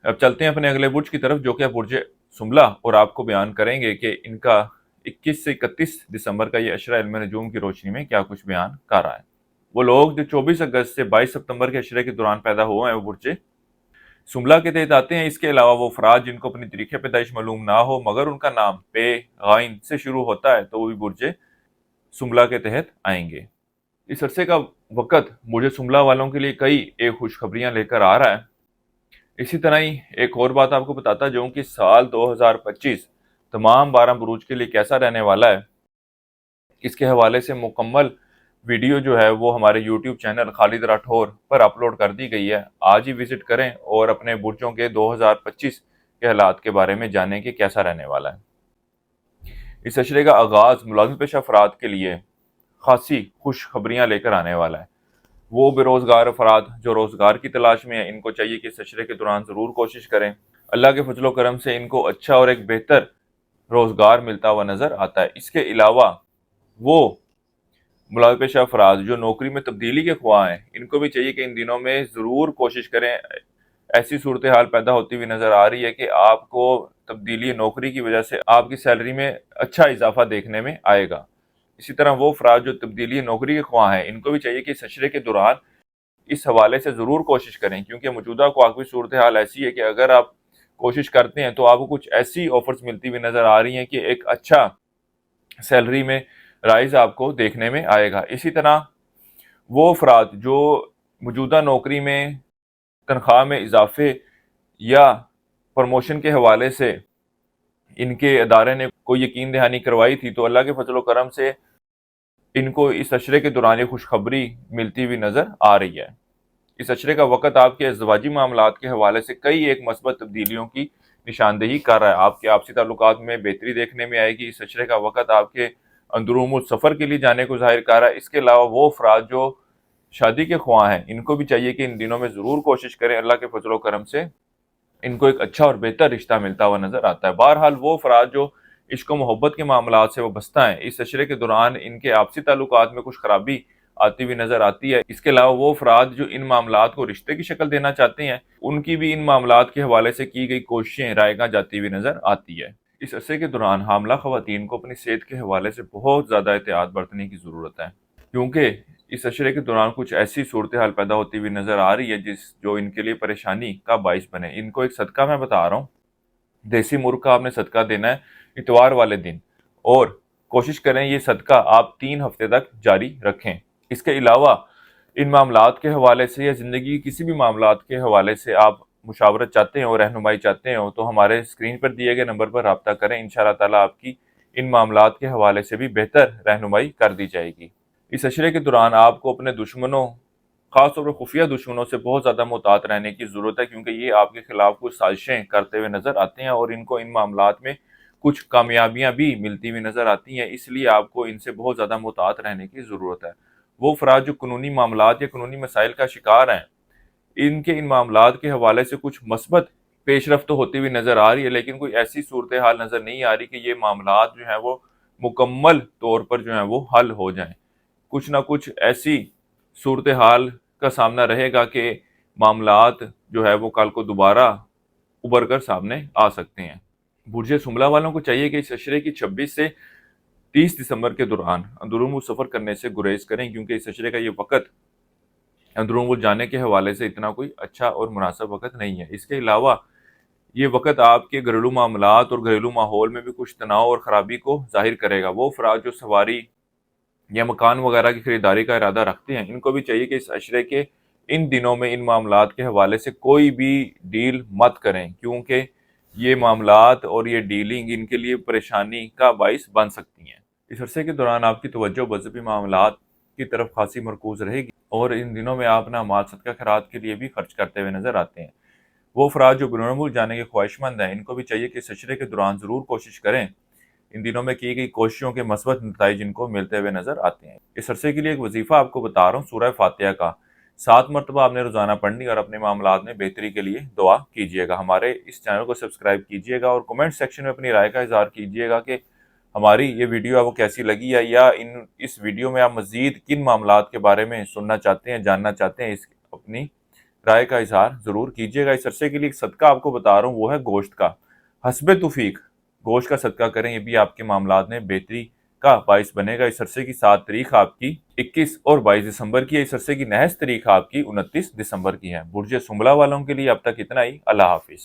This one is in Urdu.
اب چلتے ہیں اپنے اگلے برج کی طرف جو کہ برج سنبلہ، اور آپ کو بیان کریں گے کہ ان کا 21 سے 31 دسمبر کا یہ عشرہ علم نجوم کی روشنی میں کیا کچھ بیان کر رہا ہے۔ وہ لوگ جو 24 اگست سے 22 ستمبر کے عشرے کے دوران پیدا ہوئے ہیں وہ برج سنبلہ کے تحت آتے ہیں۔ اس کے علاوہ وہ افراد جن کو اپنی تاریخ پیدائش معلوم نہ ہو مگر ان کا نام پے غائن سے شروع ہوتا ہے تو وہ بھی برج سنبلہ کے تحت آئیں گے۔ اس عرصے کا وقت برج سنبلہ والوں کے لیے کئی ایک خوشخبریاں لے کر آ رہا ہے۔ اسی طرح ہی ایک اور بات آپ کو بتاتا جاؤں کہ سال 2025 تمام 12 بروج کے لیے کیسا رہنے والا ہے، اس کے حوالے سے مکمل ویڈیو جو ہے وہ ہمارے یوٹیوب چینل خالد راٹھور پر اپلوڈ کر دی گئی ہے۔ آج ہی وزٹ کریں اور اپنے برجوں کے 2025 کے حالات کے بارے میں جانیں کہ کیسا رہنے والا ہے۔ اس عشرے کا آغاز ملازم پیشہ افراد کے لیے خاصی خوشخبریاں لے کر آنے والا ہے۔ وہ بے روزگار افراد جو روزگار کی تلاش میں ہیں، ان کو چاہیے کہ اس عشرے کے دوران ضرور کوشش کریں۔ اللہ کے فضل و کرم سے ان کو اچھا اور ایک بہتر روزگار ملتا ہوا نظر آتا ہے۔ اس کے علاوہ وہ ملازم پیشہ افراد جو نوکری میں تبدیلی کے خواہاں ہیں، ان کو بھی چاہیے کہ ان دنوں میں ضرور کوشش کریں۔ ایسی صورتحال پیدا ہوتی ہوئی نظر آ رہی ہے کہ آپ کو تبدیلی نوکری کی وجہ سے آپ کی سیلری میں اچھا اضافہ دیکھنے میں آئے گا۔ اسی طرح وہ افراد جو تبدیلی نوکری کے خواہاں ہیں، ان کو بھی چاہیے کہ اس عشرے کے دوران اس حوالے سے ضرور کوشش کریں، کیونکہ موجودہ قومی صورتحال ایسی ہے کہ اگر آپ کوشش کرتے ہیں تو آپ کو کچھ ایسی آفرز ملتی ہوئی نظر آ رہی ہیں کہ ایک اچھا سیلری میں رائز آپ کو دیکھنے میں آئے گا۔ اسی طرح وہ افراد جو موجودہ نوکری میں تنخواہ میں اضافے یا پروموشن کے حوالے سے ان کے ادارے نے کوئی یقین دہانی کروائی تھی تو اللہ کے فضل و کرم سے ان کو اس عشرے کے دوران یہ خوشخبری ملتی ہوئی نظر آ رہی ہے۔ اس عشرے کا وقت آپ کے ازدواجی معاملات کے حوالے سے کئی ایک مثبت تبدیلیوں کی نشاندہی کر رہا ہے۔ آپ کے آپسی تعلقات میں بہتری دیکھنے میں آئے گی۔ اس عشرے کا وقت آپ کے اندرون ملک سفر کے لیے جانے کو ظاہر کر رہا ہے۔ اس کے علاوہ وہ افراد جو شادی کے خواہاں ہیں، ان کو بھی چاہیے کہ ان دنوں میں ضرور کوشش کریں۔ اللہ کے فضل و کرم سے ان کو ایک اچھا اور بہتر رشتہ ملتا ہوا نظر آتا ہے۔ بہرحال وہ افراد جو عشق و محبت کے معاملات سے وابستہ ہیں، اس عشرے کے دوران ان کے آپسی تعلقات میں کچھ خرابی آتی ہوئی نظر آتی ہے۔ اس کے علاوہ وہ افراد جو ان معاملات کو رشتے کی شکل دینا چاہتے ہیں، ان کی بھی ان معاملات کے حوالے سے کی گئی کوششیں رائے گاں جاتی ہوئی نظر آتی ہے۔ اس عرصے کے دوران حاملہ خواتین کو اپنی صحت کے حوالے سے بہت زیادہ احتیاط برتنے کی ضرورت ہے، کیونکہ اس عشرے کے دوران کچھ ایسی صورتحال پیدا ہوتی ہوئی نظر آ رہی ہے جو ان کے لیے پریشانی کا باعث بنے۔ ان کو ایک صدقہ میں بتا رہا ہوں، دیسی مرغ کا آپ نے صدقہ دینا ہے اتوار والے دن، اور کوشش کریں یہ صدقہ آپ 3 ہفتے تک جاری رکھیں۔ اس کے علاوہ ان معاملات کے حوالے سے یا زندگی کسی بھی معاملات کے حوالے سے آپ مشاورت چاہتے ہیں اور رہنمائی چاہتے ہیں تو ہمارے اسکرین پر دیے گئے نمبر پر رابطہ کریں۔ انشاءاللہ تعالیٰ آپ کی ان معاملات کے حوالے سے بھی بہتر رہنمائی کر دی جائے گی۔ اس عشرے کے دوران آپ کو اپنے دشمنوں، خاص طور پر خفیہ دشمنوں سے بہت زیادہ محتاط رہنے کی ضرورت ہے، کیونکہ یہ آپ کے خلاف کچھ سازشیں کرتے ہوئے نظر آتے ہیں اور ان کو ان معاملات میں کچھ کامیابیاں بھی ملتی ہوئی نظر آتی ہیں۔ اس لیے آپ کو ان سے بہت زیادہ محتاط رہنے کی ضرورت ہے۔ وہ افراد جو قانونی معاملات یا قانونی مسائل کا شکار ہیں، ان معاملات کے حوالے سے کچھ مثبت پیش رفت ہوتی ہوئی نظر آ رہی ہے، لیکن کوئی ایسی صورتحال نظر نہیں آ رہی کہ یہ معاملات جو ہیں وہ مکمل طور پر جو ہیں وہ حل ہو جائیں۔ کچھ نہ کچھ ایسی صورتحال کا سامنا رہے گا کہ معاملات جو ہے وہ کل کو دوبارہ ابھر کر سامنے آ سکتے ہیں۔ برج سنبلہ والوں کو چاہیے کہ اس عشرے کی 26 سے 30 دسمبر کے دوران اندرون ملک سفر کرنے سے گریز کریں، کیونکہ اس عشرے کا یہ وقت اندرون ملک جانے کے حوالے سے اتنا کوئی اچھا اور مناسب وقت نہیں ہے۔ اس کے علاوہ یہ وقت آپ کے گھریلو معاملات اور گھریلو ماحول میں بھی کچھ تناؤ اور خرابی کو ظاہر کرے گا۔ وہ افراد جو سواری یا مکان وغیرہ کی خریداری کا ارادہ رکھتے ہیں، ان کو بھی چاہیے کہ اس عشرے کے ان دنوں میں ان معاملات کے حوالے سے کوئی بھی ڈیل مت کریں، کیونکہ یہ معاملات اور یہ ڈیلنگ ان کے لیے پریشانی کا باعث بن سکتی ہیں۔ اس عرصے کے دوران آپ کی توجہ مذہبی معاملات کی طرف خاصی مرکوز رہے گی، اور ان دنوں میں آپ اپنا مال صدقہ خیرات کے لیے بھی خرچ کرتے ہوئے نظر آتے ہیں۔ وہ افراد جو بیرون ملک جانے کے خواہش مند ہیں، ان کو بھی چاہیے کہ اس عشرے کے دوران ضرور کوشش کریں۔ ان دنوں میں کی گئی کوششوں کے مثبت نتائج ان کو ملتے ہوئے نظر آتے ہیں۔ اس عرصے کے لیے ایک وظیفہ آپ کو بتا رہا ہوں، سورہ فاتحہ کا 7 مرتبہ آپ نے روزانہ پڑھنی اور اپنے معاملات میں بہتری کے لیے دعا کیجیے گا۔ ہمارے اس چینل کو سبسکرائب کیجیے گا اور کمنٹ سیکشن میں اپنی رائے کا اظہار کیجیے گا کہ ہماری یہ ویڈیو آپ کو کیسی لگی ہے، یا اس ویڈیو میں آپ مزید کن معاملات کے بارے میں سننا چاہتے ہیں، جاننا چاہتے ہیں، اپنی رائے کا اظہار ضرور کیجیے گا۔ اس عرصے کے لیے ایک صدقہ آپ کو بتا رہا ہوں، وہ ہے گوشت کا۔ حسب توفیق گوشت کا صدقہ کریں، یہ بھی آپ کے معاملات میں بہتری کا باعث بنے گا۔ اس عرصے کی 7 تاریخ آپ کی 21 اور 22 دسمبر کی ہے۔ اس عرصے کی نحس تاریخ آپ کی 29 دسمبر کی ہے۔ برج سنبلہ والوں کے لیے اب تک اتنا ہی۔ اللہ حافظ۔